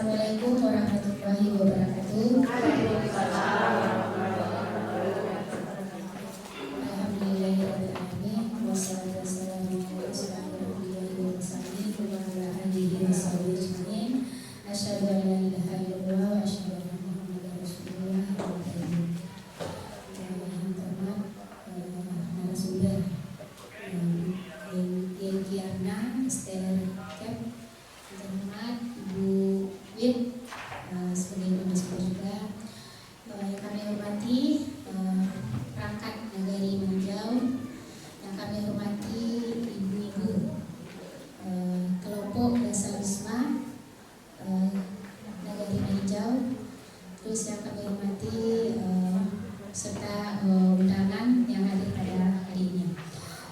Assalamualaikum warahmatullahi wabarakatuh. Alhamdulillahirrahmanirrahim. Wassalatu wassalamu ala asyrofil mursalin wa ala alihi washabihi ajmain. Asyhadu an la ilaha illallah wa asyhadu anna Muhammadar Rasulullah. Yang terhormat narasumber Giana Esther Kep, terhormat Ibu Wid sebagai pembicara juga, yang kami hormati perangkat Nagari Manjau, yang kami hormati ibu-ibu kelompok Dasar Wisma Nagari Manjau, terus yang kami hormati serta undangan yang hadir pada hari ini.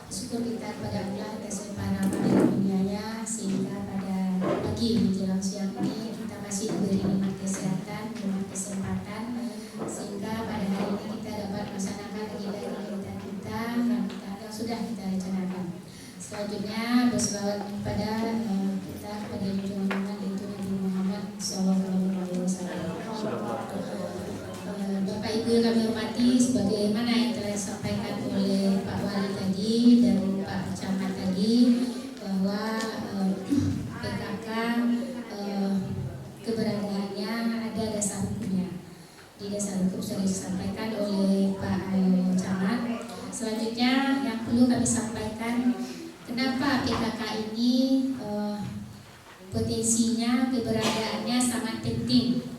Syukur kita kepada Allah atas limpahan rahmat dan karunia-Nya sehingga pada pagi menjelang siang ini kita masih diberi nikmat kesehatan, nikmat kesempatan, sehingga pada hari ini kita dapat melaksanakan agenda kita yang sudah kita rencanakan. Selanjutnya berselawat kepada kita kepada junjungan yaitu Nabi Muhammad SAW. Bapak Ibu yang kami hormati, sebagaimana yang telah disampaikan oleh Pak Wali tadi dan Pak Camat tadi, bahwa PKK keberadaannya ada dasar hukumnya. Di dasar hukum sudah disampaikan oleh Pak Camat. Selanjutnya yang perlu kami sampaikan, kenapa PKK ini potensinya keberadaannya sangat penting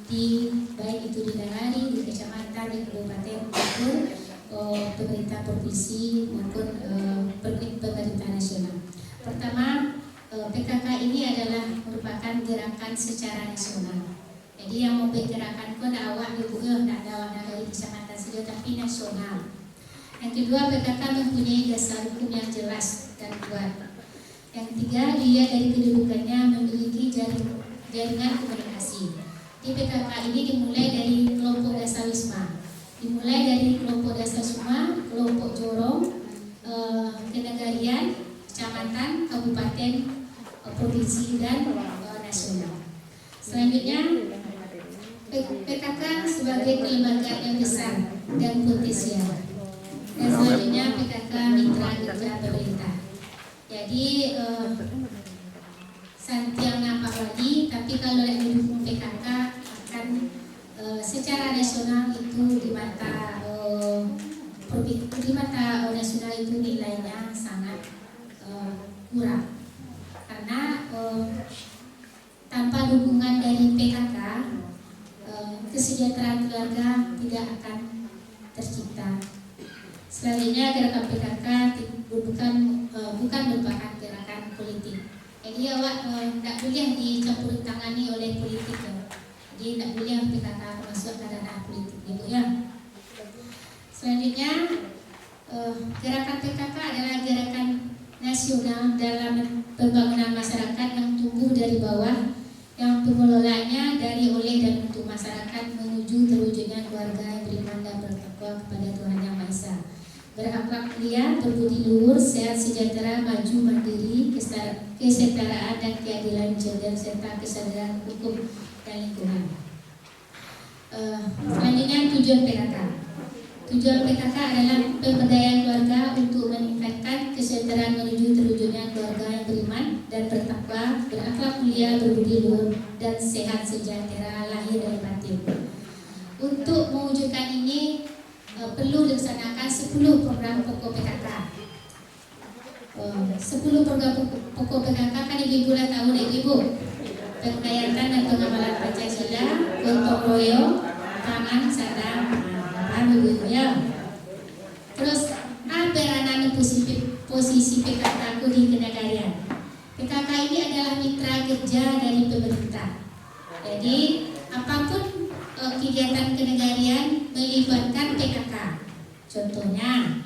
di baik itu di Nagari, di kecamatan, di kabupaten maupun pemerintah provinsi maupun pemerintah nasional. Pertama, PKK ini adalah merupakan gerakan secara nasional. Jadi yang mau bergerakan pun awak ibu tidak ada awak Nagari kecamatan saja, tapi nasional. Yang kedua, PKK mempunyai dasar hukum yang jelas dan kuat. Yang ketiga, dia dari kedudukannya memiliki jaringan komunikasi. Di PKK ini dimulai dari kelompok Dasar Wisma, dimulai dari kelompok Dasar Wisma, kelompok Jorong, kenegarian, kecamatan, kabupaten, provinsi dan nasional. Selanjutnya, PKK sebagai kelembagaan yang besar dan potensial. Dan selanjutnya PKK mitra kerja pemerintah. Jadi Santiangnya Pak Wadi, tapi kalau lagi didukung PKK akan secara nasional itu di mata nasional itu nilainya sangat kurang, karena tanpa dukungan dari PKK kesejahteraan keluarga tidak akan tercipta. Selanjutnya gerakan PKK bukan merupakan gerakan politik. Jadi awak tidak boleh dicampur tangani oleh politik ya. Jadi tidak boleh PKK masuk ke ranah politik gitu ya. Selanjutnya gerakan PKK adalah gerakan nasional dalam pembangunan masyarakat yang tumbuh dari bawah, yang pengelolaannya dari oleh dan untuk masyarakat menuju terwujudnya keluarga yang beriman dan bertakwa kepada Tuhan Yang Maha Esa, berakhlak mulia, berbudi luhur, sehat sejahtera, maju mandiri, kesetaraan dan keadilan gender serta kesadaran hukum dan lingkungan. Selanjutnya tujuan PKK. Tujuan PKK adalah pemberdayaan keluarga untuk meningkatkan kesejahteraan menuju terwujudnya keluarga yang beriman dan bertakwa, berakhlak mulia, berbudi luhur dan sehat sejahtera lahir dan batin. Untuk mewujudkan ini perlu dilaksanakan 10 program pokok PKK. 10 program pokok PKK kan ibu-ibu lah tahu nih ibu. Penghayatan dan pengamalan Pancasila, gotong royong, pangan, sadang, ibu ya. Terus apa peranan posisi PKK aku di kenegarian? PKK ini adalah mitra kerja dari pemerintah. Jadi apapun kegiatan kenegarian melibatkan PKK. Contohnya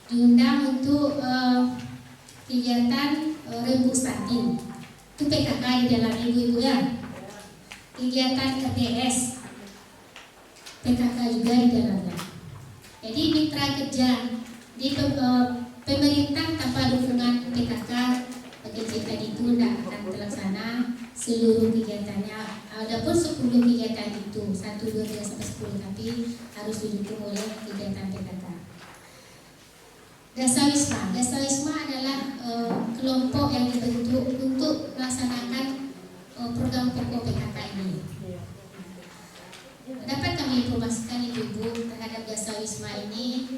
diundang untuk kegiatan rembuk stunting, itu PKK di dalam ibu-ibu ya. Kegiatan RDS PKK juga di dalamnya. Jadi mitra kerja di pemerintah tanpa dukungan PKK kegiatan itu tidak akan terlaksana seluruh kegiatannya. Adapun 10 kegiatan itu 1, 2, 3 sampai 10, tapi harus didukung oleh kegiatan PKK. Dasawisma adalah kelompok yang dibentuk untuk melaksanakan program pokok PKK ini. Dapat kami informasikan Ibu-ibu terhadap Dasawisma ini,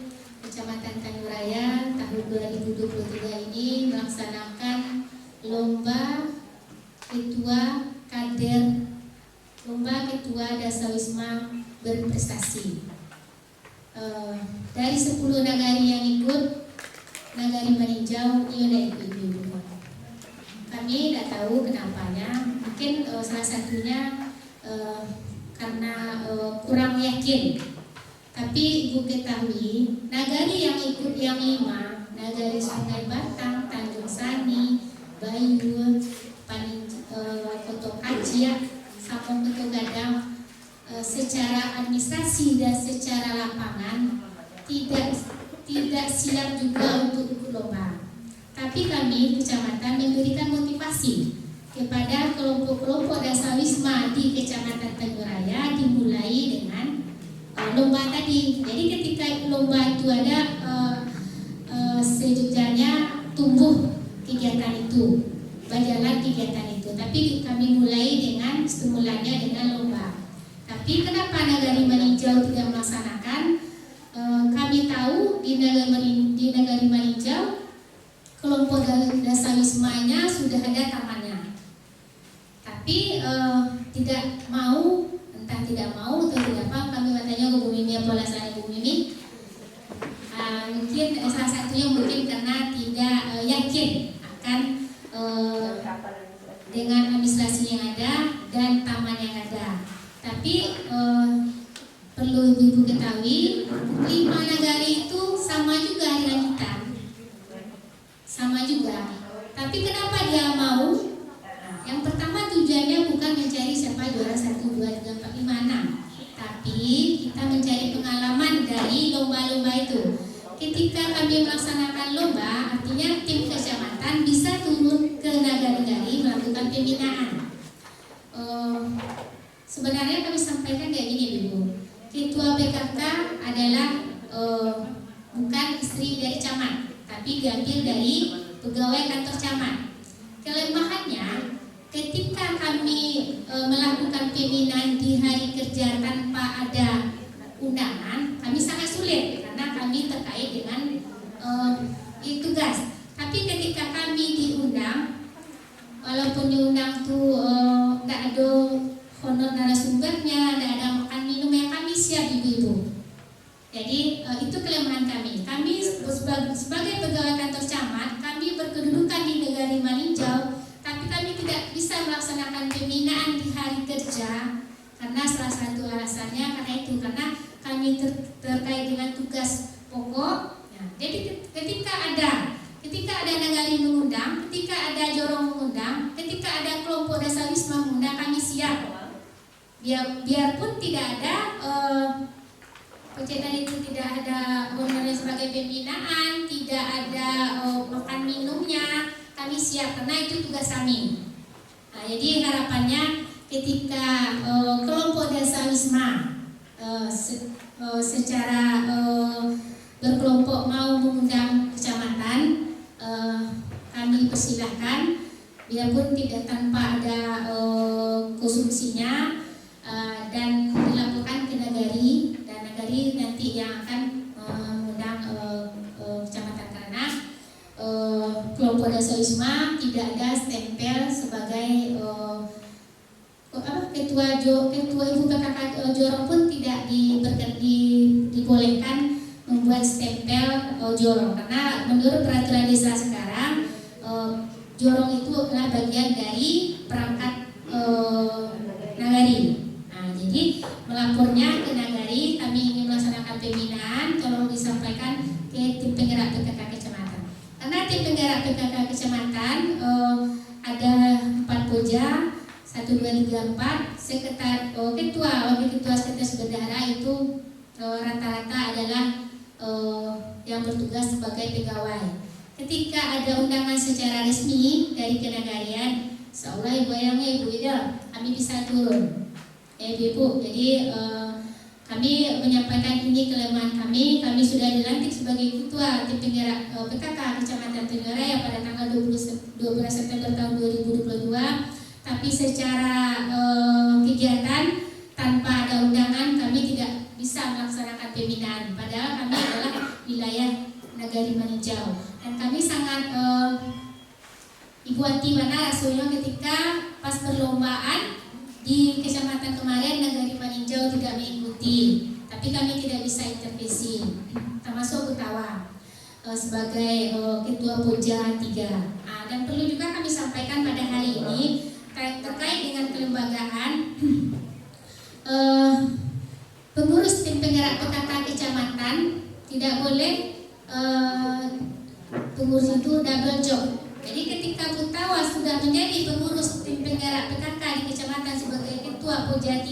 Kecamatan Tanjung Raya tahun 2023 ini melaksanakan lomba ketua Dasawisma berprestasi. Dari 10 nagari yang ikut, nagari meninjau ini Ibu-ibu. Kami tidak tahu kenapanya, mungkin salah satunya karena kurang yakin. Tapi Ibu ketahui, nagari yang ikut yang 5, nagari Sungai Batang, Tanjung Sani, Bayu, Koto Kacia, Sapong Koto Gadang, secara administrasi dan secara lapangan tidak siap juga untuk ikut lomba. Tapi kami kecamatan memberikan motivasi kepada kelompok-kelompok Dasawisma di Kecamatan Tanjung Raya dimulai dengan lomba tadi. Jadi ketika lomba itu ada sejujurnya tumbuh kegiatan itu, berjalan kegiatan itu. Tapi kami mulai dengan stimulannya dengan lomba. Tapi kenapa nagari meninjau tidak melaksanakan? Kami tahu di nagari meninjau kelompok Dasawismanya sudah ada tamannya. Tapi tidak mau, entah tidak mau atau tidak apa, kami bertanya ke Bu Mimi apa alasan Bu Mimi. Mungkin salah satunya mungkin karena tidak yakin akan dengan administrasi yang ada dan taman yang ada. Tapi perlu Ibu ketahui, 5 nagari itu sama juga dengan kita, sama juga. Tapi kenapa dia mau? Yang pertama tujuannya bukan mencari siapa juara 1, 2, 3, 4, 5, 6, tapi kita mencari pengalaman dari lomba-lomba itu. Ketika kami melaksanakan lomba, artinya tim kecamatan bisa turun ke nagari-nagari melakukan pembinaan. Sebenarnya kami sampaikan kayak gini Ibu. Ketua PKK adalah bukan istri dari camat, tapi diambil dari pegawai kantor camat. Kelemahannya, ketika kami melakukan pembinaan di hari kerja tanpa ada undangan, kami sangat sulit karena kami terkait dengan tugas. Tapi ketika kami diundang, walaupun diundang tuh tidak ada honor narasumbernya, tidak ada makan minum, yang kami siap Ibu-ibu. Jadi itu kelemahan kami. Kami sebagai pegawai kantor camat, kami berkedudukan di nagari meninjau, tapi kami tidak bisa melaksanakan pembinaan di hari kerja karena salah satu alasannya karena kami terkait dengan tugas pokok. Jadi ketika ada nagari mengundang, ketika ada jorong mengundang, ketika ada kelompok Dasawisma mengundang, kami siap. Biarpun tidak ada tadi itu tidak ada honornya sebagai pembinaan, tidak ada makan minumnya, kami siap karena itu tugas kami. Jadi harapannya ketika kelompok Dasawisma secara berkelompok mau mengundang kecamatan, kami persilahkan, biarpun tidak tanpa ada konsumsinya, dan dilaporkan ke nagari, dan nagari nanti yang akan mengundang kecamatan karena kelompok Dasawisma tidak ada stempel sebagai ketua Ibu PKK Jorong pun tidak dibolehkan membuat stempel jorong karena menurut peraturan desa sekarang jorong itu adalah bagian dari perangkat nagari. Jadi melapornya ke nagari, kami ingin melaksanakan pembinaan, tolong disampaikan ke tim penggerak PKK kecamatan. Karena tim penggerak PKK kecamatan ada 4 koja, 1, 2, 3, 4, wakil ketua sekretaris bendahara itu rata-rata adalah yang bertugas sebagai pegawai. Ketika ada undangan secara resmi dari kenagarian, Seolah ibu ayangnya ibu Ida, kami bisa turun. Ibu, jadi kami menyampaikan ini kelemahan kami. Kami sudah dilantik sebagai ketua tim penggerak PKK Kecamatan Tanjung Raya pada tanggal 12 September tahun 2022. Tapi secara kegiatan tanpa ada undangan kami tidak bisa melaksanakan pembinaan. Padahal kami adalah wilayah Nagari Maninjau dan kami sangat Ibu hati mana rasanya ketika pas perlombaan di kecamatan kemarin Nagari Maninjau tidak mengikuti, tapi kami tidak bisa intervensi, termasuk Kutawa sebagai ketua Poja 3. Dan perlu juga kami sampaikan pada hari ini terkait dengan kelembagaan pengurus tim penggerak PKK kecamatan tidak boleh pengurus itu double job. Jadi ketika Kutawa sudah menjadi pengurus tim penggerak PKK di kecamatan sebagai ketua Poja 3,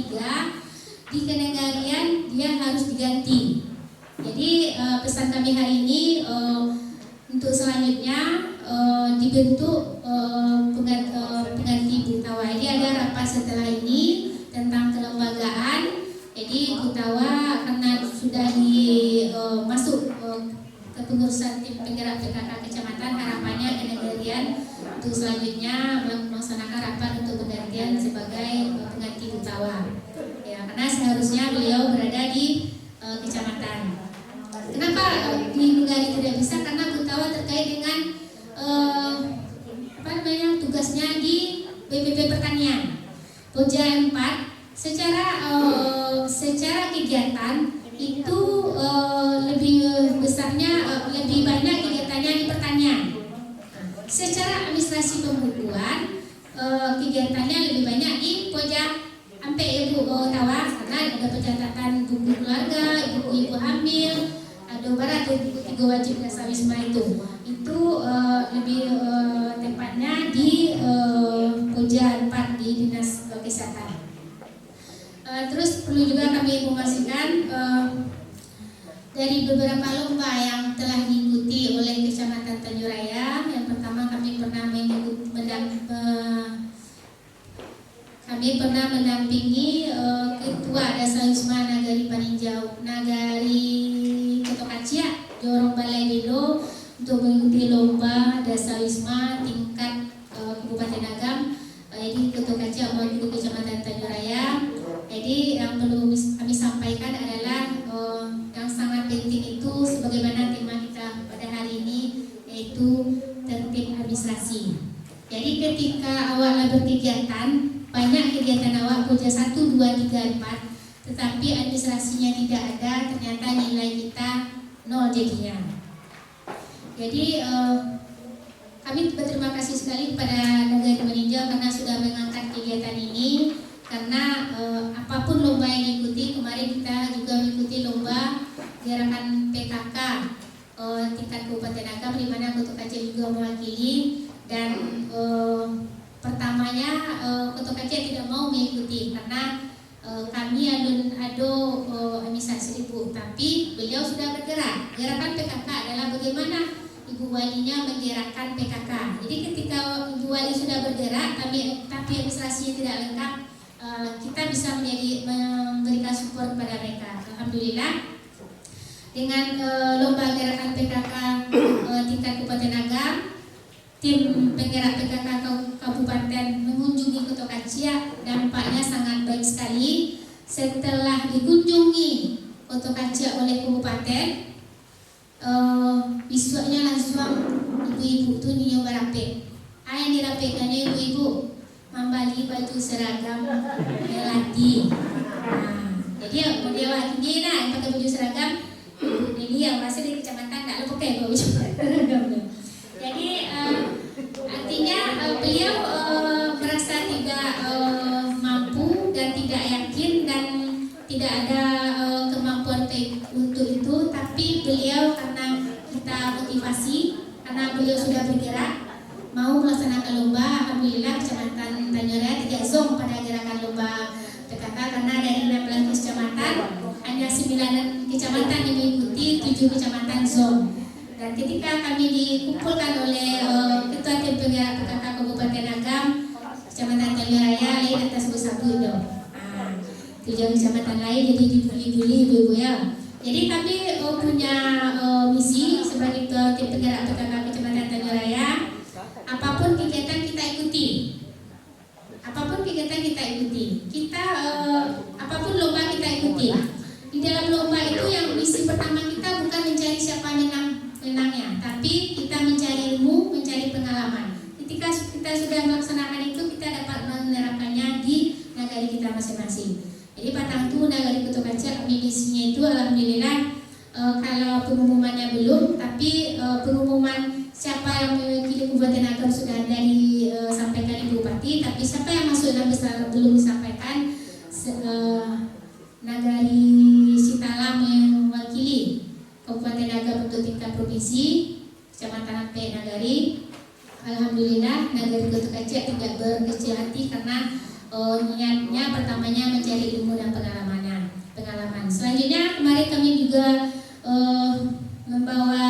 di Kenegarian dia harus diganti. Jadi pesan kami hari ini untuk selanjutnya dibentuk pengganti Kutawa. Jadi ada rapat setelah ini tentang kelembagaan. Jadi Kutawa karena sudah masuk kepengurusan tim penggerak PKK kecamatan, harapannya Kenegarian untuk selanjutnya melaksanakan rapat untuk penggantian sebagai pengganti Kutawa. Ya, karena seharusnya beliau berada di kecamatan. Kenapa di Nagari tidak bisa? Karena Kutawa terkait dengan tugasnya di BPP Pertanian. Poja 4 secara kegiatan itu lebih besarnya lebih banyak kegiatannya di pertanian. Secara administrasi pembukuan kegiatannya lebih banyak di Poja sampai Ibu Tawa karena ada pencatatan buku keluarga, ibu hamil, ada barat buku 3 wajib Dasawisma itu lebih tempatnya di Poja 4 di Dinas Kesehatan. Terus perlu juga kami informasikan dari beberapa lomba yang telah diikuti oleh Kecamatan Tanjung Raya. Yang pertama kami pernah mendampingi Ketua Dasawisma Nagari Maninjau, Nagari Kotokacia, Jorong Balai Delo untuk mengikuti lomba Dasawisma tingkat Kabupaten Agam. Jadi Kotokacia mewakili Kecamatan Tanjung Raya. Jadi yang perlu kami sampaikan adalah yang sangat penting itu sebagaimana tema kita pada hari ini, yaitu tertib administrasi. Jadi ketika awalnya berkegiatan, banyak kegiatan awal Poja 1, 2, 3, 4, tetapi administrasinya tidak ada, ternyata nilai kita 0 jadinya. Jadi kami berterima kasih sekali kepada Nagari Maninjau karena sudah mengangkat kegiatan ini. Karena apapun lomba yang diikuti, kemarin kita juga mengikuti lomba gerakan PKK tingkat Kabupaten Agam di mana Kotokacia juga mewakili, dan pertamanya Kotokacia tidak mau mengikuti karena kami ado administrasi Ibu, tapi beliau sudah bergerak. Gerakan PKK adalah bagaimana Ibu Walinya menggerakkan PKK. Jadi ketika Ibu Wali sudah bergerak tapi administrasinya tidak lengkap, kita bisa memberikan support kepada mereka. Alhamdulillah dengan lomba gerakan PKK tingkat Kabupaten Agam, tim penggerak PKK Kabupaten mengunjungi Kotokacia, dampaknya sangat baik sekali. Setelah dikunjungi Kotokacia oleh Kabupaten, besoknya langsung ibu-ibu itu nyoba rapek. Yang dirapekkannya ibu-ibu membagi baju seragam melati. Jadi model ini yang pakai baju seragam ini yang masih di kecamatan tak lupa pakai baju seragam. Jadi artinya beliau merasa tidak mampu dan tidak yakin dan tidak ada kemampuan untuk itu, tapi beliau karena kita motivasi, karena beliau sudah bergerak mau melaksanakan lomba. Alhamdulillah Kecamatan Tanjung Raya tidak zong pada gerakan lomba PKK karena dari 16 kecamatan hanya 9 kecamatan yang mengikuti, 7 kecamatan zong. Dan ketika kami dikumpulkan oleh Ketua Tim Penggerak PKK Kabupaten Agam, tujuan kecamatan lain jadi dibuli-buli ibu-ibu ya. Jadi kami punya misi sebagai tim penggerak PKK Kecamatan Tanjung Raya. Apapun kegiatan kita ikuti. Apapun kegiatan kita ikuti. Apapun lomba kita ikuti. Di dalam lomba itu yang misi pertama kita bukan mencari siapa menangnya, tapi kita mencari ilmu, mencari pengalaman. Ketika kita sudah melaksanakan itu, kita dapat menerapkannya di nagari kita masing-masing. Jadi Patang itu nagari Kuto Kaca, misinya itu alhamdulillah kalau pengumumannya belum, tapi pengumuman siapa yang mewakili Kabupaten Agam sudah disampaikan Ibu Bupati, tapi siapa yang masuk dalam besar belum disampaikan. Nagari Sitala mewakili Kabupaten Agam untuk tingkat provinsi, Kecamatan Ampek Nagari. Alhamdulillah Nagari Kuto Kaca tidak berkecil hati karena niatnya pertamanya mencari ilmu dan pengalaman. Selanjutnya kemarin kami juga membawa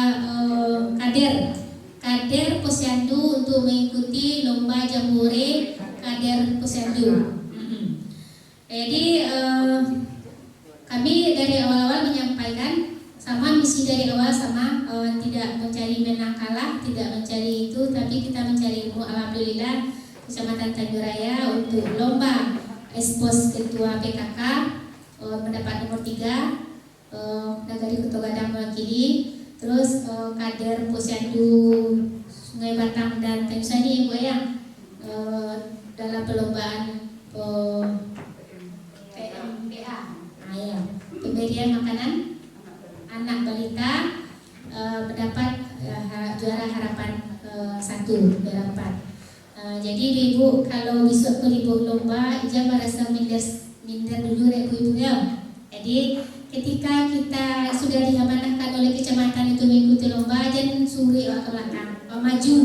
kader Posyandu untuk mengikuti lomba Jambore kader Posyandu. Jadi kami dari awal-awal menyampaikan sama misi dari awal sama tidak mencari menang kalah, tidak mencari itu, tapi kita mencari ilmu. Alhamdulillah Kecamatan Tanjung Raya untuk lomba Expos Ketua PKK mendapat nomor 3, Nagari Kuto Gadang mewakili, terus kader Posyandu Sungai Batang dan Tanjung Sari Ibu ya, dalam perlombaan PMPA, ya, pemberian makanan anak balita, mendapat juara harapan 1 dalam 4. Jadi ibu kalau besok melibur lomba, ijab merasa minder dulu ibu ya. Jadi ketika kita sudah diamanahkan oleh kecamatan itu mengikuti lomba, jangan suri ke belakang, maju.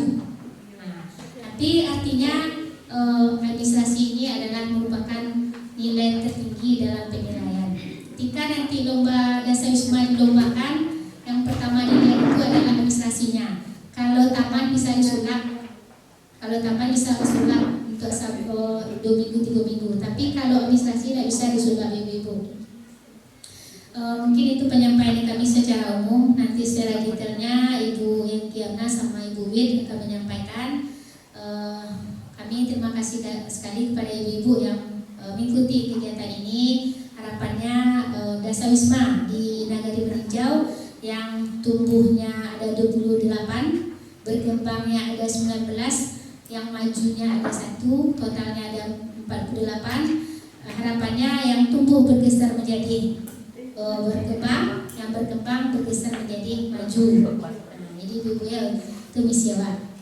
Tapi artinya administrasi ini adalah merupakan nilai tertinggi dalam penilaian. Ketika nanti lomba Dasar Wisma dilombakan, yang pertama dilihat itu adalah administrasinya. Kalau taman bisa disulap, untuk 2 minggu 3 minggu. Tapi kalau administrasi tidak bisa disulap ibu-ibu. Mungkin itu penyampaian kami secara umum. Nanti secara detailnya Ibu Yengki Amna sama Ibu Wid akan menyampaikan. Kami terima kasih sekali kepada ibu-ibu yang mengikuti kegiatan ini. Harapannya Dasar Wisma di Nagari Meninjau yang tumbuhnya ada 28, berkembangnya ada 19, yang majunya ada 1, totalnya ada 48. Harapannya yang tumbuh bergeser menjadi berkembang, yang berkembang bergeser menjadi maju. Jadi ibu ya itu misi awak.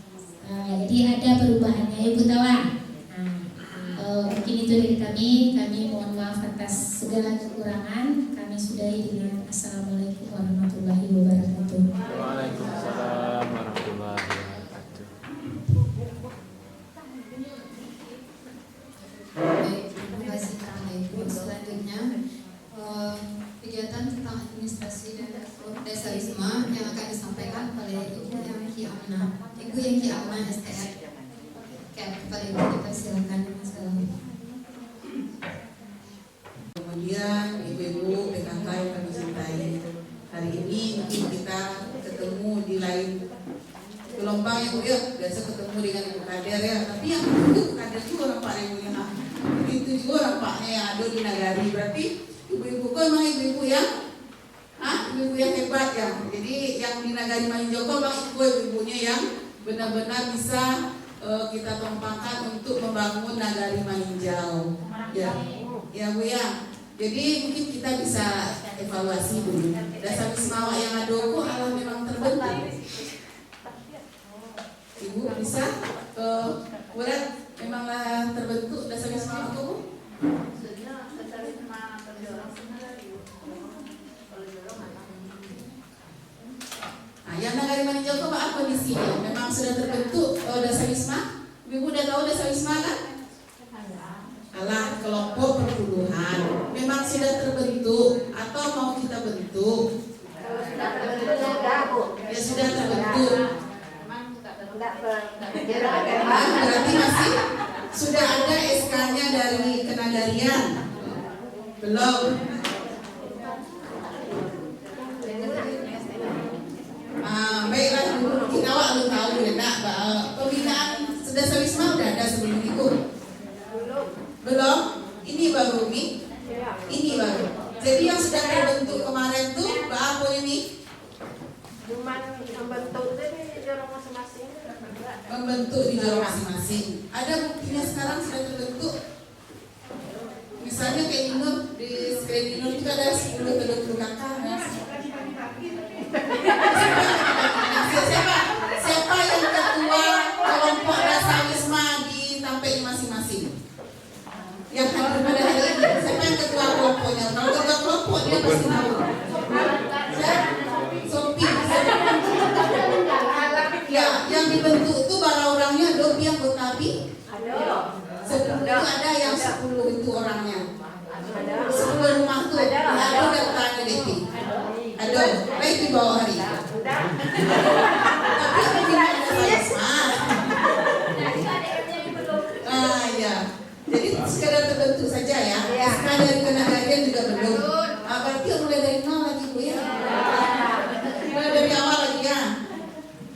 Jadi ada perubahannya ibu tahu. Mungkin itu dari kami mohon maaf atas segala kekurangan. Kami sudahi dengan Assalamualaikum warahmatullahi wabarakatuh. Waalaikumsalam warahmatullahi wabarakatuh. Terima kasih karena Ibu. Selanjutnya kegiatan tentang administrasi dan Dasar Wisma yang akan disampaikan oleh Ibu Yengki Amna. Ibu Yengki Amna STR. Kepada Ibu kita silakan. Kemudian ibu-ibu PKK yang kami cintai, hari ini mungkin kita ketemu di lain gelombang ya Bu ya, biasa ketemu dengan Ibu Kader ya, tapi yang itu Kader juga orang Pak Ibu ya, itu juga orang Paknya yang ada di Nagari. Berarti ibu-ibu kok emang ibu-ibu yang ibu-ibu yang hebat ya. Jadi yang di Nagari Maninjau bang ibu-ibunya yang benar-benar bisa kita tumpangkan untuk membangun Nagari Maninjau ya Bu ya. Jadi mungkin kita bisa evaluasi dulu. Dasar Wisma yang ada kok alam memang terbentuk. Ibu bisa buat memanglah terbentuk Dasar Wisma itu Bu? Yang Nagari Maninjau itu apa kondisinya? Memang sudah terbentuk Dasar Wisma? Ibu udah tahu Dasar Wisma kan? Alah, kelompok perpuluhan memang sudah terbentuk atau mau kita bentuk? Ya sudah terbentuk. Berarti masih sudah ada SK-nya dari Kenagarian. Belum. Baiklah, mungkin awak belum tahu ya nak, pembinaan Dasar Wisma udah ada sebelum itu. Belum. Ini baru nih. Ini baru. Jadi yang sudah terbentuk kemarin tuh apa ini? Cuman membentuk di jorong masing-masing. Membentuk di jorong masing-masing. Ada buktinya sekarang sudah terbentuk. Misalnya kayak Inur, di sekeliling Inur itu ada 10-20 kakak. Siapa yang ketua kelompok Dasar Wisma di Tampek masing-masing? Yang hadir pada hari ini, siapa yang ketua kelompoknya? Kalau ketua kelompok dia pasti tahu. Sopi. Ya, yang dibentuk itu bara orangnya ada yang Botabi. Sebelum itu ada yang 10 itu orangnya. 10 rumah tuh. Ada datanya DP. Ada, baik di bawah hari. Tapi pembinaan Dasar Wisma. Ya. Jadi sekadar terbentuk saja ya. Sekadar dari kenegarian juga belum. Berarti mulai dari nol lagi Bu ya. Mulai dari awal lagi ya.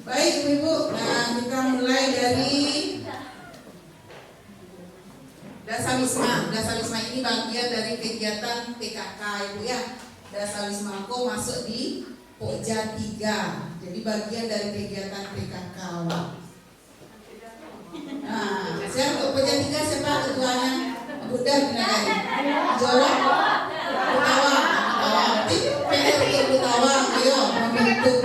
Baik Ibu-ibu, kita mulai dari Dasar Wisma. Dasar Wisma ini bagian dari kegiatan PKK Ibu ya. Dasar Wisma Ko masuk di Pokja 3. Jadi bagian dari kegiatan PKK. Nah, siapa Pokja 3 siapa ketuanya? Buddha Binagari. Jorong Butawang. PR untuk Butawang, ayo membentuk.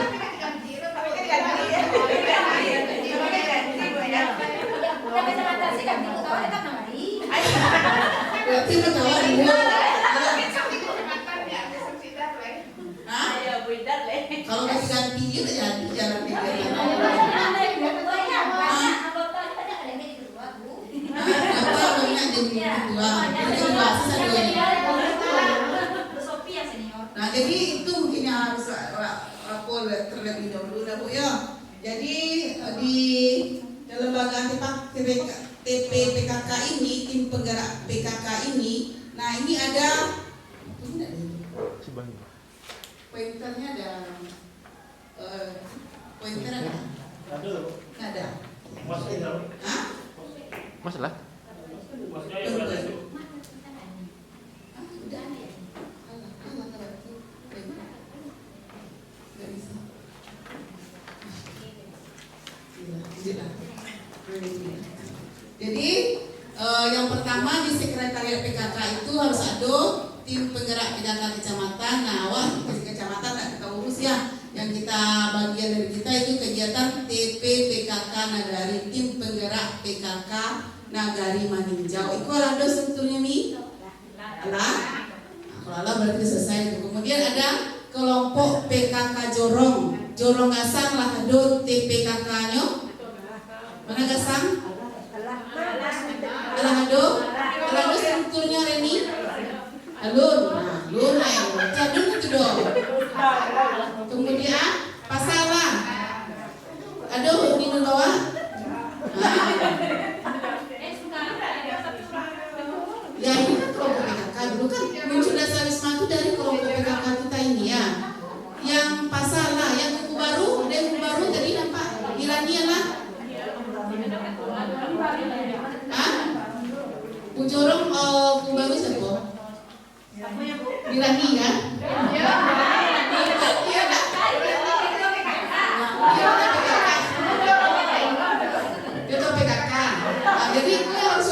Berarti Butawang dulu. Kalau kasih ganti dia jadi jalan kegiatan. Nah, jadi itu mungkin yang harus lapor terlebih dahulu lah Bu ya. Jadi di lembaga TPPKK ini, tim penggerak PKK ini, nah ini ada pointernya ada pointer ada? Ada. Hah? Masalah? Jadi yang pertama di sekretariat PKK itu harus ada tim penggerak PKK kecamatan. Nah, awal di kecamatan tak kita urus ya. Yang kita bagian dari kita itu kegiatan TPPKK Nagari, tim penggerak PKK Nagari Maninjau. Itu ada strukturnya nih. Alah. Nah, kalau berarti selesai itu. Kemudian ada kelompok PKK Jorong. Jorong Gasang lah ada TPKK-nya. Mana Gasang? Alahado, alahado strukturnya Reni, alun, alun yang jadi itu dong. Kemudian pasalah, aduh di bawah. Ya ini kan kelompok PKK dulu kan muncul Dasar Wisma itu dari kelompok PKK kita ini ya. Yang pasalah, yang kuku baru jadi nampak Irania lah. Jorong baru siapa? Dirani kan? Iya. Itu PKK. Jadi itu harus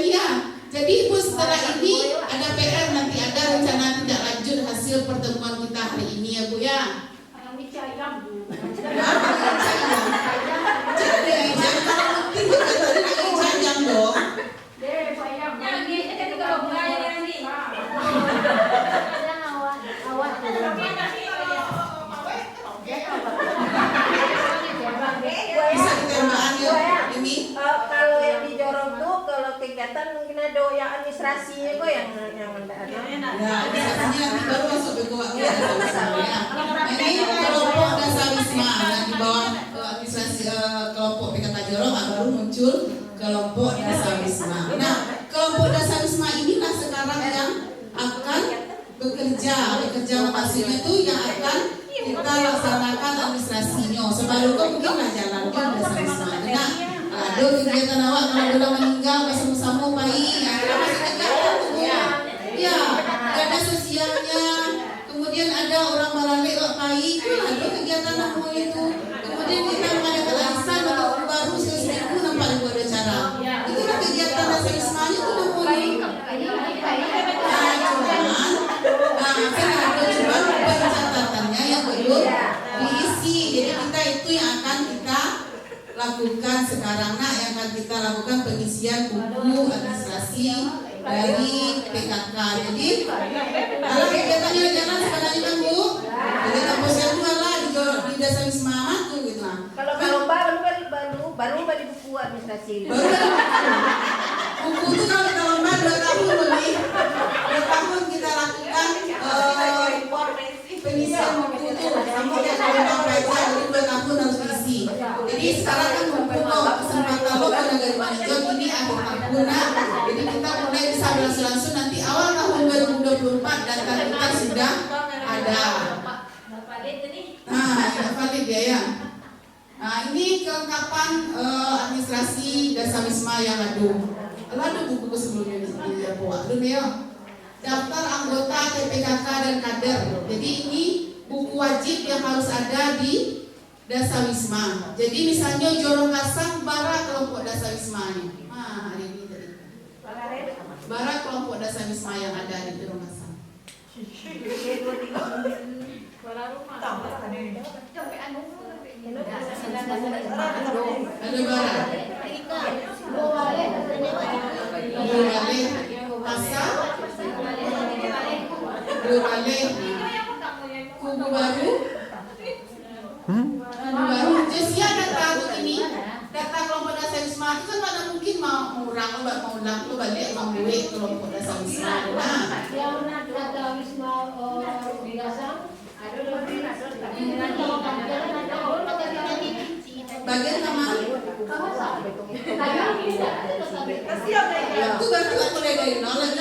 ya. Jadi Ibu setelah ini ada PR, nanti ada rencana tindak lanjut hasil pertemuan kita hari ini ya Bu ya. Bisa ditembaan ya ini. Kalau yang di Jorong tuh kalau kegiatan mungkin ada yang administrasinya kok yang ada. Ya, administrasinya nanti baru masuk ke ya. Ini kelompok Dasar Wisma yang di bawah administrasi kelompok PKK Jorong baru muncul kelompok Dasar Wisma. Nah, kelompok Dasar Wisma inilah sekarang yang bekerja maksudnya tuh yang akan kita laksanakan administrasinya. Sebelum kau mungkin lah jalan kan bersama-sama. Nah, ada kegiatan awak kalau sudah meninggal bersama-sama baik. Ya, ada sosialnya. Kemudian ada orang baralik awak baik. Ada kegiatan apa itu. Kemudian kita mengadakan arisan untuk baru seminggu nampak ada acara. Itulah kegiatan rasismanya itu namanya. Cuman pencatatannya yang belum diisi. Jadi kita itu yang akan kita lakukan sekarang yang akan kita lakukan pengisian buku administrasi dari PKK. Jadi kalau kegiatannya jalan sebenarnya kan Bu, kegiatan posyandu lah di Desa Wisma tuh gitu. Kalau baru beli buku administrasi. Buku itu kalau kita lomba 2 tahun lebih, 2 tahun kita lakukan pengisian buku itu sama kayak kalau baca jadi 2 tahun harus diisi. Jadi sekarang kan mempunyai kesempatan lo pada dari manajer ini akhir tahun. Jadi kita mulai bisa langsung nanti awal tahun 2024 data kita sudah ada. Nah, valid ya. Nah, ini kelengkapan administrasi Desa Wisma yang ada buku sebelumnya di bawah. Daftar anggota TPKK dan kader. Jadi ini buku wajib yang harus ada di Desa Wisma. Jadi misalnya Jorong Kasang bara kelompok Desa Wisma ini. Hari ini tadi. Bara kelompok Desa Wisma yang ada di Jorong Kasang. Ada bara. Pasar, Kubu Baru, Jesia data ini, data kelompok Desa Wisma itu kan mana mungkin mau ulang, lo balik mau duit kelompok Desa Wisma. Yang data Wisma bagian sama itu berarti aku mulai dari nol lagi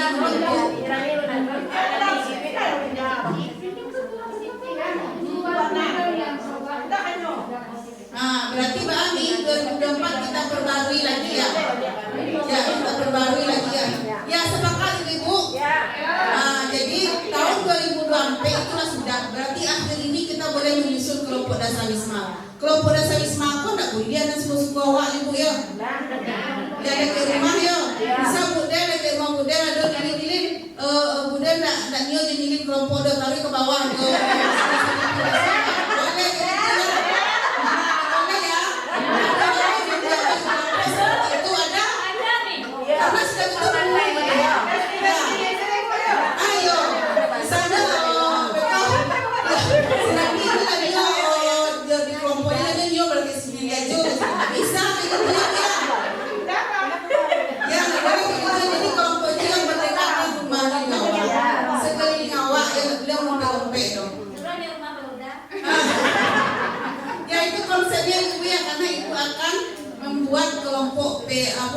berarti Mbak Ami 2024 kita perbarui lagi ya. Kita perbarui lagi ya. Ya sepakat Ibu. Jadi tahun 2024 itulah sudah. Berarti akhir ini kita boleh menyusun kelompok Desa Wisma. Kelompok Desa Wisma aku nak boleh ada suka awak Ibu ya. Dia ada ke rumah ya. Bisa Bude ada ke rumah Bude ada nyilin-nyilin. Bude nak nyilin kelompok dia taruh ke bawah. Karena sudah ketemu ayo misalnya di kelompoknya aja nyo berarti sendiri aja bisa ya jadi kelompoknya yang berdekatan rumahnya sekeliling awak yang bilang lompe dong ya itu konsepnya Ibu ya karena Ibu akan membuat kelompok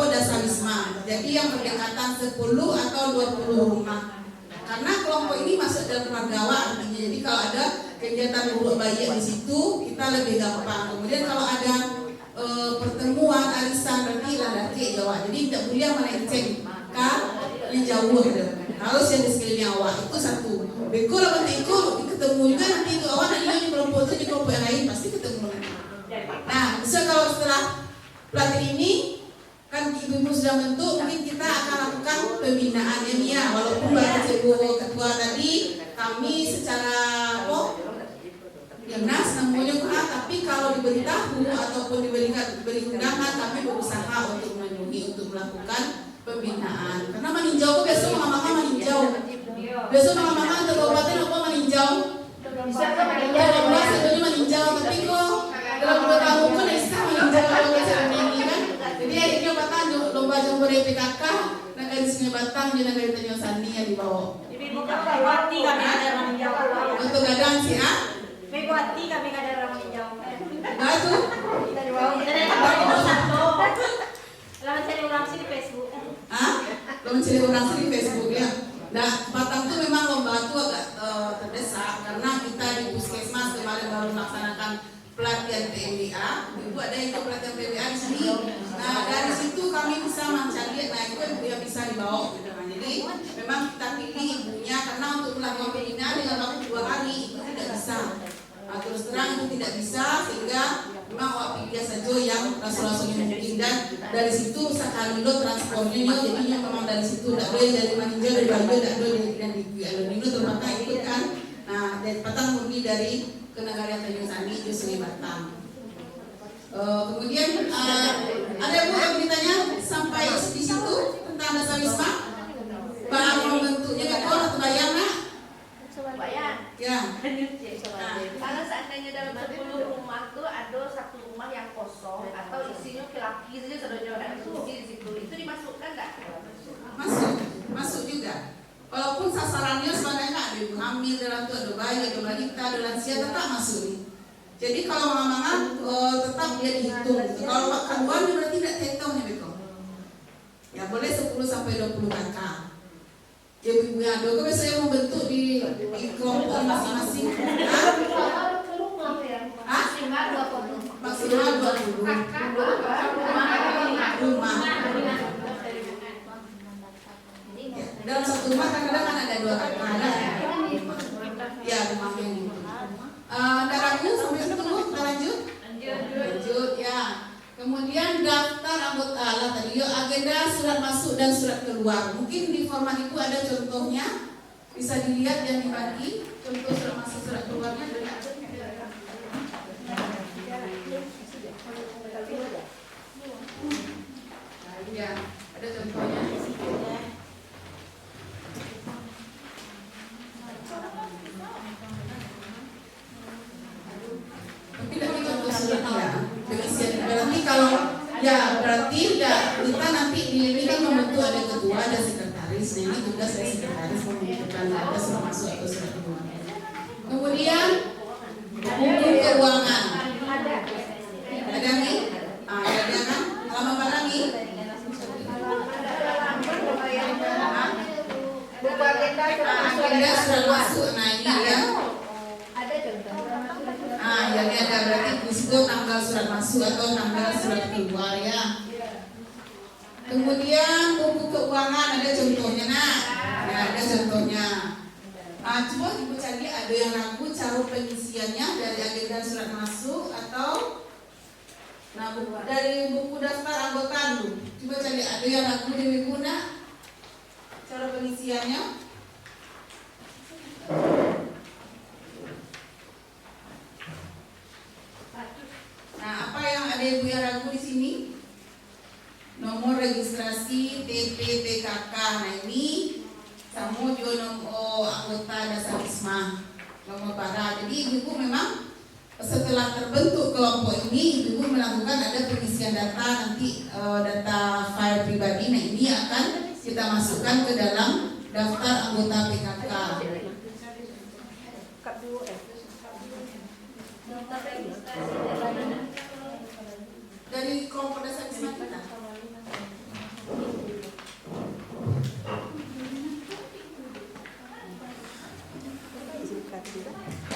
Desa Wisma. Jadi yang berdekatan 10 atau 20 rumah. Karena kelompok ini masuk dalam keluarga awak artinya. Jadi kalau ada kegiatan buruk bayi di situ kita lebih gampang. Kemudian kalau ada pertemuan arisan berarti lah ke Jawa. Jadi tidak boleh melenceng yang jauh gitu. Harus yang di sekeliling awak itu satu. Beko lah berarti ketemu juga nanti itu awak nanti kelompok itu di kelompok yang lain pasti ketemu. Nah, bisa kalau setelah pelatihan ini kan ibu-ibu sudah bentuk, mungkin kita akan lakukan pembinaan ya, walaupun baru ketua tadi kami secara dinas namanya tapi kalau diberitahu ataupun diberi undangan kami berusaha untuk memenuhi untuk melakukan pembinaan. Karena meninjau itu biasa mama meninjau. Biasa mama untuk kabupaten apa meninjau? Bisa kan meninjau tapi kok dalam 2 tahun kan bisa meninjau kalau ini kan. Jadi akhirnya batang lomba jambore PKK negara Sungai Batang dan negara Tanjung Sani yang dibawa. Megawati kami ada orang menjawab. Untuk gadang sih Megawati kami ada orang menjawab. Batu. Kita jawab. Lawan cari orang sih di Facebook. Lawan cari orang sih di Facebook ya. Nah, Batam itu memang lomba itu agak terdesak karena kita di Puskesmas kemarin baru melaksanakan pelatihan PMBA. Ibu ada yang ikut pelatihan PMBA di sini. Nah, dari situ kami bisa mencari, nah itu ibu yang bisa dibawa. Gitu. Nah, jadi memang kita pilih ibunya karena untuk melakukan pembinaan dengan waktu 2 hari itu tidak bisa. Nah, terus terang itu tidak bisa sehingga memang awak pilih saja yang langsung mungkin dan dari situ sekali lo transportnya jadinya memang dari situ tidak boleh dari Maninja dari Banjo tidak boleh dan di Alumino termaka ikut kan. Nah, dari Batam murni dari Kenegaraan Tanjung Sari di Sungai Batam. Kemudian ada ibu yang ditanya sampai di situ tentang dasar wisma bahan membentuknya betul atau bayang nak? Bayang. Ya. Nah, kalau seandainya dalam 10 rumah tuh ada 1 rumah yang kosong atau isinya laki-laki saja sudah ada kunci di situ, itu dimasukkan nggak? Masuk juga. Walaupun sasarannya sebenarnya ada ibu hamil dalam itu, ada bayi, ada balita, ada lansia tetap masuk nih. Jadi kalau mangan tetap dia dihitung. Gitu. Kalau keluar berarti tidak terhitung ya Beko. Ya boleh 10 sampai 20 kakak. Ya ibu yang ada, kok biasanya mau bentuk di kelompok masing-masing. Maksimal 20. Maksimal 20 rumah. Dalam satu rumah kadang-kadang kan ada 2 kakak. Ya rumahnya ini. Ada ragu sampai situ kita lanjut? Lanjut ya. Kemudian daftar anggota lah tadi yuk agenda surat masuk dan surat keluar. Mungkin di format itu ada contohnya, bisa dilihat dan dibagi contoh surat masuk surat keluarnya dari ya ada contohnya. Tapi dari contoh suratnya berarti kalau ya berarti ya kita nanti ini kan membentuk ada ketua ada sekretaris. Nah ini tugas dari sekretaris membentukkan ada surat masuk atau surat keluar. Kemudian buku keuangan ada nih ada kan halaman mana nih Buku agenda surat masuk. Nah ini ya ada contoh. jadi ada berarti disebut tanggal surat masuk atau tanggal surat keluar ya. Kemudian buku keuangan ada contohnya nak. Ya ada contohnya. Coba ibu cari ada yang ragu cara pengisiannya dari agenda surat masuk atau dari buku daftar anggota dulu. Coba cari ada yang ragu di buku nak cara pengisiannya. Nah, apa yang ada ibu yang ragu di sini? Nomor registrasi TP PKK. Nah ini sama juga nomor anggota dasar wisma, nomor para. Jadi ibu memang setelah terbentuk kelompok ini, ibu melakukan ada pengisian data nanti data file pribadi. Nah ini akan kita masukkan ke dalam daftar anggota PKK. Dari kelompok dasar wisma kita.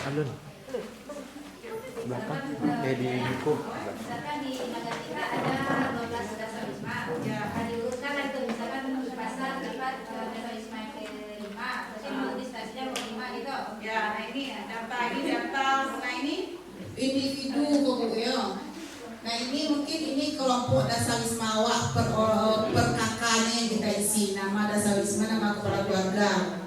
Alun. Belakang. Di buku. Misalkan di negara kita ada 12 dasar wisma. Ya, diurutkan lah itu. Misalkan pasar tempat dasar wisma yang ke-5. Terus di stasiunnya ke-5 gitu. Ya, nah ini data nah ini individu kok ya. Nah ini mungkin ini kelompok dasar wisma awak per kakaknya yang kita isi, nama dasar wisma, nama kepala keluarga.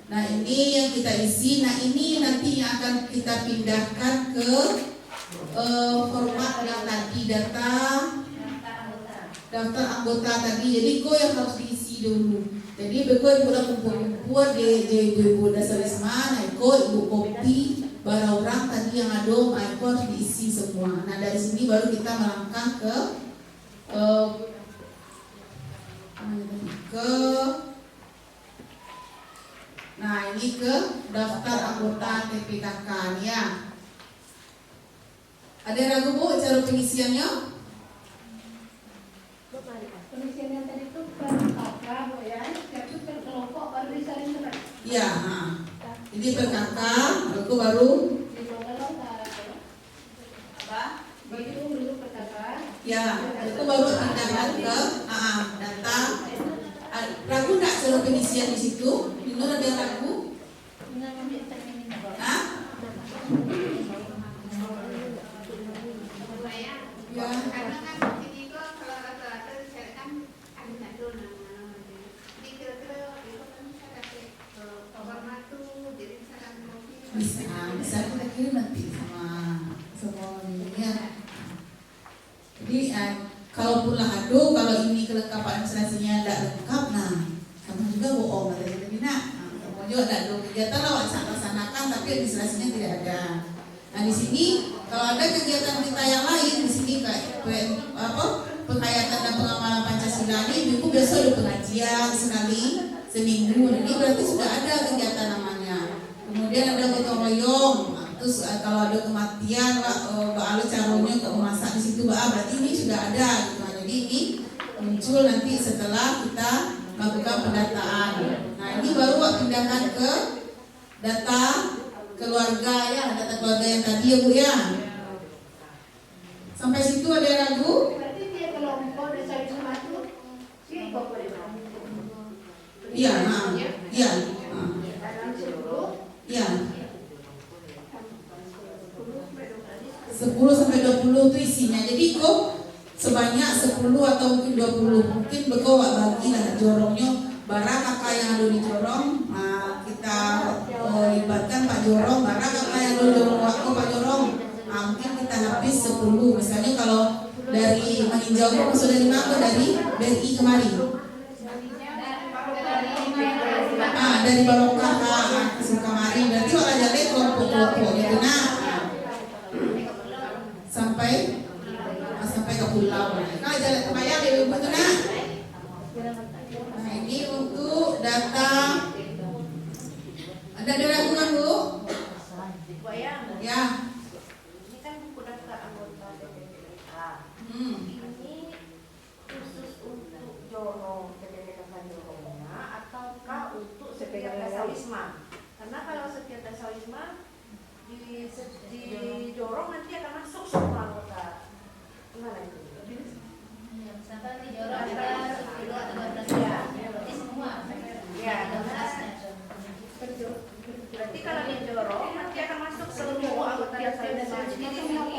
Nah ini yang kita isi. Nah ini nanti yang akan kita pindahkan ke format yang tadi daftar anggota tadi. Jadi kau yang harus diisi dulu. Jadi beko ibu dah kumpul di ibu dasar wisma. Nah kau ibu kopi barang orang tadi yang ada, itu harus diisi semua. Nah dari sini baru kita melangkah nah ini ke daftar anggota TPKK ya. Ada yang ragu bu cara pengisiannya? Pengisiannya tadi itu per kakak, Bu ya, itu per kelompok baru Iya, ini PKK, aku baru ya, aku baru pindahkan ke data. Ragu nggak cara pengisian di situ? Minur ada yang ragu? Hah? Ya. Karena kan ini kok kalau rata-rata saya kan ada satu nama jadi kira-kira itu kan saya kasih format tuh jadi saya mau Bisa kita kirim nanti sama ini ya. Jadi kalaupun lahado, kalau ini kelengkapan administrasinya tidak lengkap, nah sama juga bohong ada yang tidak. Sama juga ada kegiatan laksanakan tapi administrasinya tidak ada. Nah di sini kalau ada kegiatan kita yang lain di sini kayak penghayatan dan pengamalan Pancasila ini, ibu biasa ada pengajian sekali seminggu. Ini berarti sudah ada kegiatan namanya. Kemudian ada gotong royong. Terus kalau ada kematian, Mbak caranya ke masak di situ, berarti ini sudah ada. Gitu. Jadi ini muncul nanti setelah kita melakukan pendataan. Nah ini baru pindahkan ke data keluarga ya, data keluarga yang tadi ya Bu ya. Sampai situ ada yang ragu? berarti dia kelompok desa wisma itu sih kok Iya, iya, dalam seluruh iya. 10 sampai 20 itu isinya. Jadi kok sebanyak 10 atau mungkin 20. Mungkin bekau bagilah jorongnya barang kakak yang ada di jorong. Nah, kita libatkan Pak Jorong, barang kakak yang ada di jorong aku Pak Jorong. Nah, mungkin kita habis 10. Misalnya kalau dari meninjau itu masuk dari mana? Dari BRI kemarin. Dari Barokah ke kemarin. Berarti orang jadi kelompok-kelompok gitu. Nah, sampai ke pulau. Nah, jalan kebayang di ibu tuh nah. Nah, ini untuk data. Ada raguan Bu? Bayang. Ya. Ini kan buku daftar anggota DPPK. Ini khusus untuk jorong DPPK jorongnya ataukah untuk setiap desa wisma? Karena kalau setiap desa wisma di jorong nanti akan masuk semua anggota. Gimana itu? misalkan di jorong ada 10 atau 12 ya berarti semua Ya, berarti kalau di jorong nanti akan masuk seluruh anggota desa wisma. Jadi di sini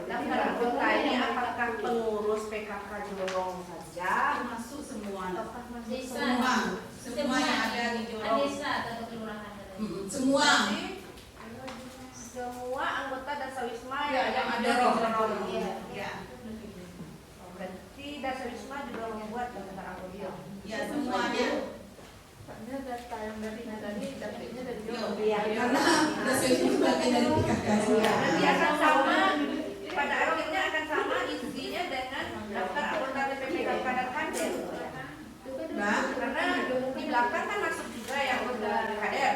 daftar anggota ini apakah pengurus PKK jorong saja masuk semua? Ataukah masuk desa Semua yang ada di jorong. desa atau kelurahan Semua. Semua anggota desa wisma Ya, yang ada di jorong. Iya. Ya. Berarti desa wisma juga membuat daftar anggota. Ya, semuanya. Karena data yang dari tadi dapatnya dari jorong. Iya, karena desa itu bagian dari PKK. Nanti akan sama, pada akhirnya akan sama isinya dengan daftar anggota DPPK dan kader. Nah, Karena di belakang kan masuk juga yang anggota kader.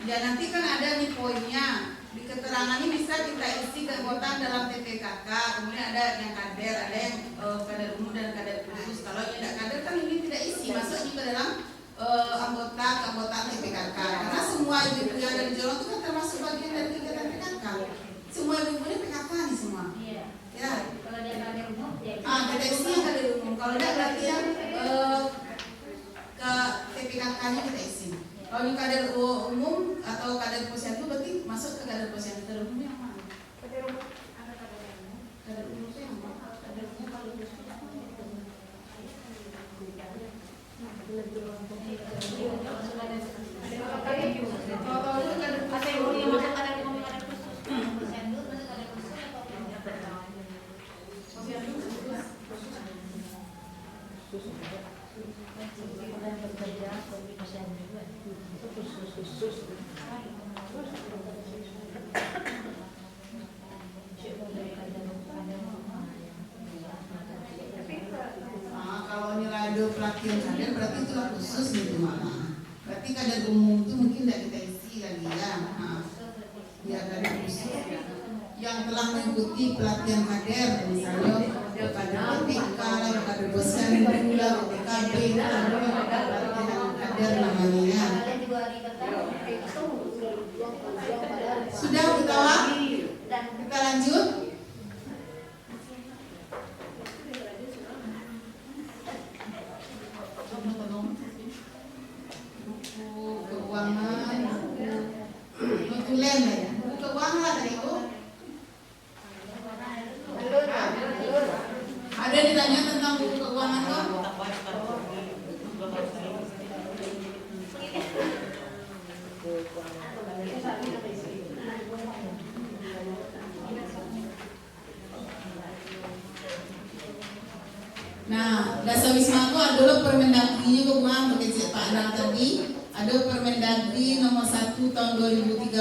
ya nanti kan ada nih poinnya. Di keterangan ini bisa kita isi keanggotaan dalam TPKK, kemudian ada yang kader, ada yang kader umum dan kader khusus. Kalau yang tidak kader kan ini tidak isi, masuk juga dalam keanggotaan TPKK. Karena semua ibu yang ada di Jorong itu kan termasuk bagian dari kegiatan PKK. Semua ibu ini PKK nih semua. iya Ya. kalau dia kader umum ya Kita isi yang kader umum. Kalau tidak berarti yang ke TPKK-nya kita isi. Kalau ini kader umum atau kader posyandu berarti masuk ke kader posyandu. Kader umum yang mana? Kader umum itu yang mana? Kader umum kalau kalau nilai ada pelatihan kader berarti itu khusus gitu mana? Berarti kader umum itu mungkin tidak kita isi lagi ya. Ya kader khusus yang telah mengikuti pelatihan kader misalnya kader PTK, kader posyandu, PKB, pelatihan kader namanya. kalian juga libat Wisma itu adalah Permendagri juga bukan pakai Cik Pak Anang tadi. Ada Permendagri nomor 1 tahun 2013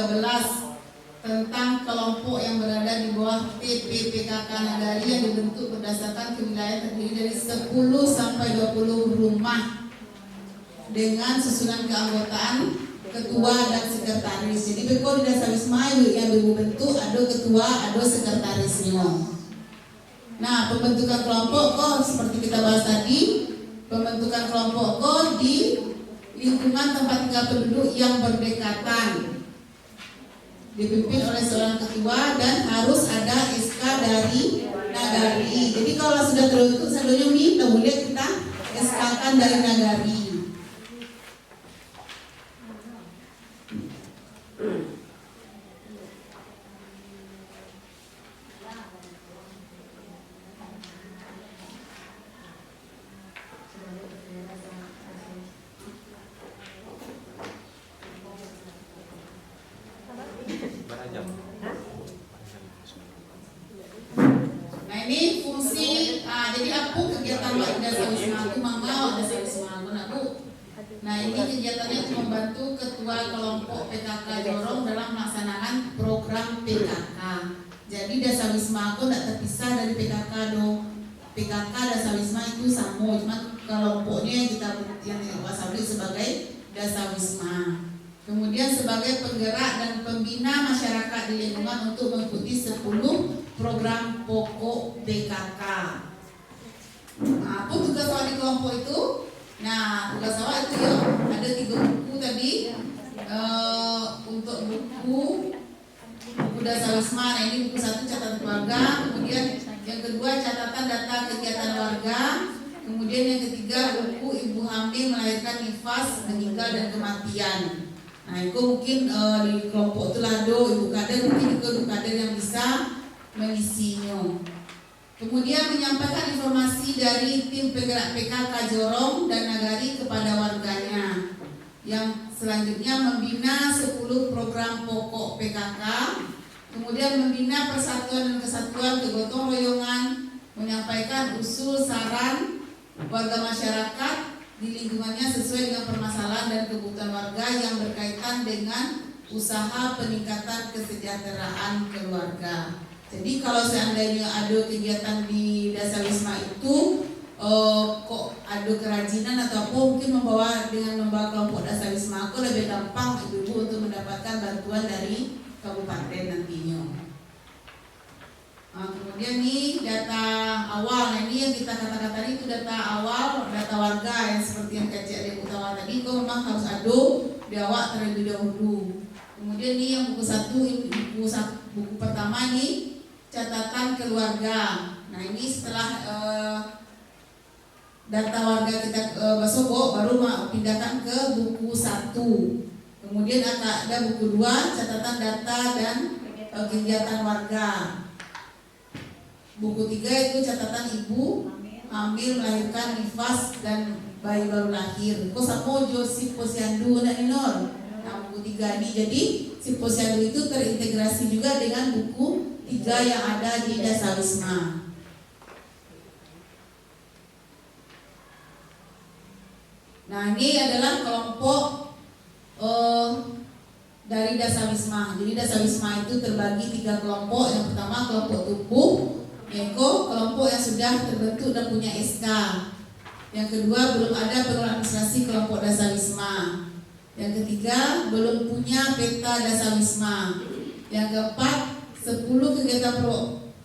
tentang kelompok yang berada di bawah TPPKK Nagari yang dibentuk berdasarkan kewilayahan terdiri dari 10 sampai 20 rumah dengan susunan keanggotaan ketua dan sekretaris. Jadi beko di Dasar Wisma yang dibentuk ada ketua, ada sekretarisnya. Nah, pembentukan kelompok kok seperti kita bahas tadi, pembentukan kelompok kok di lingkungan tempat tinggal penduduk yang berdekatan, dipimpin oleh seorang ketua dan harus ada SK dari Nagari. Jadi kalau sudah terbentuk seluruhnya minta boleh kita SK-kan dari Nagari. Nah ini fungsi, jadi apa kegiatan Mbak Dasar Wisma itu mangga Dasar Wisma aku nak Bu. Nah ini kegiatannya itu membantu ketua kelompok PKK Jorong dalam melaksanakan program PKK. Jadi Dasar Wisma aku tidak terpisah dari PKK dong. PKK Dasar Wisma itu sama, cuma kelompoknya yang kita wasabri sebagai Dasar Wisma. Kemudian sebagai penggerak dan pembina masyarakat di lingkungan untuk mengikuti 10 program pokok PKK. Nah, apa tugas awak di kelompok itu? Nah, tugas awak itu ya ada 3 buku tadi. Untuk buku Dasar Wisma, nah ini buku 1 catatan keluarga, kemudian yang kedua catatan data kegiatan warga, kemudian yang ketiga buku ibu hamil, melahirkan, nifas, meninggal dan kematian. Nah itu mungkin di kelompok itu lado ibu kader, mungkin juga ibu kader yang bisa mengisinya. Kemudian menyampaikan informasi dari tim penggerak PKK Jorong dan Nagari kepada warganya. Yang selanjutnya membina 10 program pokok PKK, kemudian membina persatuan dan kesatuan kegotong royongan, menyampaikan usul saran warga masyarakat di lingkungannya sesuai dengan permasalahan dan kebutuhan warga yang berkaitan dengan usaha peningkatan kesejahteraan keluarga. Jadi kalau seandainya ada kegiatan di Dasar Wisma itu kok ada kerajinan atau apa, mungkin dengan membawa kelompok Dasar Wisma aku lebih gampang ibu-ibu untuk mendapatkan bantuan dari kabupaten nantinya. Nah, kemudian nih data awal, nah ini yang kita katakan tadi itu data awal, data warga yang seperti yang kecil dari utama tadi, kok memang harus ada di awal terlebih dahulu. Kemudian nih yang buku 1, buku pertama nih catatan keluarga. Nah ini setelah data warga kita Basogo baru pindahkan ke buku 1. Kemudian ada buku 2 catatan data dan kegiatan warga. Buku 3 itu catatan ibu hamil, melahirkan, nifas dan bayi baru lahir. Kok sama si posyandu dan inor. Nah buku 3 ini jadi si posyandu itu terintegrasi juga dengan buku 3 yang ada di Dasar Wisma. Nah ini adalah kelompok dari Dasar Wisma. Jadi Dasar Wisma itu terbagi 3 kelompok. Yang pertama kelompok tubuh, kelompok yang sudah terbentuk dan punya SK. Yang kedua belum ada pengelola administrasi kelompok Dasar Wisma. Yang ketiga belum punya peta Dasar Wisma. Yang keempat 10 kegiatan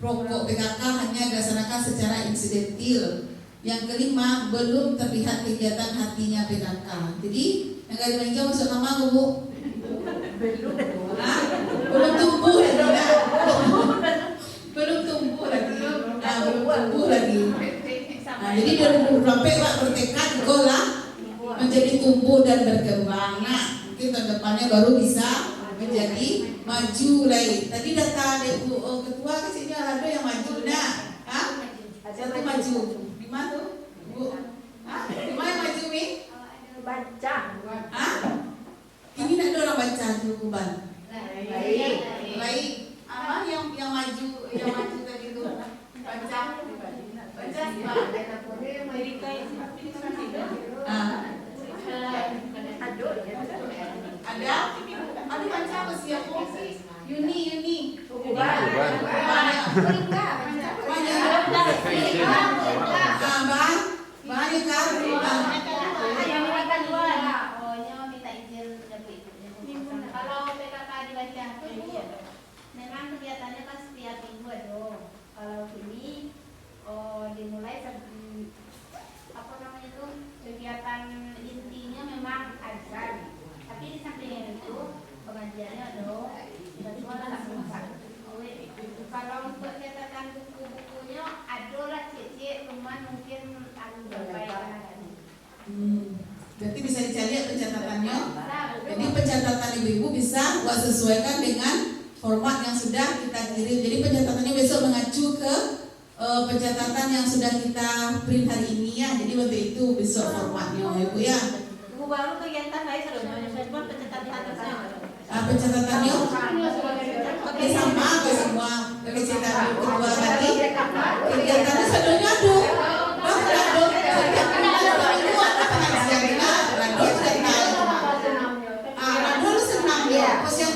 pokok PKK hanya dilaksanakan secara insidentil. Yang kelima belum terlihat kegiatan hatinya PKK. Jadi yang kali meninjau masuk nama Bu? Belum tumbuh lagi. Belum tumbuh lagi. Nah, jadi 2020 Pak bertekad lah menjadi tumbuh dan berkembang. Nah, mungkin tahun depannya baru bisa menjadi maju lagi. Tadi data ketua kesini ada yang maju. Nah, satu maju. Di mana tuh, Bu? Di mana maju nih? Baca. Ini tidak ada orang baca di Kuban. Baik. Yang maju tadi itu baca. Yuni. Uban. Banyak kan? minta izin kalau PKK dibaca memang kegiatannya kan setiap minggu ada. Kalau ini dimulai kegiatan intinya memang azan, tapi di samping itu pengajiannya ada kalau untuk catatan buku-bukunya ada lah cek cuman mungkin Berarti bisa dicari pencatatannya. Jadi pencatatan ibu-ibu bisa buat sesuaikan dengan format yang sudah kita kirim. Jadi pencatatannya besok mengacu ke pencatatan yang sudah kita print hari ini ya. Jadi waktu itu besok formatnya ibu ya. Ibu baru kegiatan lain sebelumnya, cuma pencatatannya. Pencatatannya oke sama ke semua pencatatan kedua tadi. Kegiatannya sebelumnya tuh. Pas yang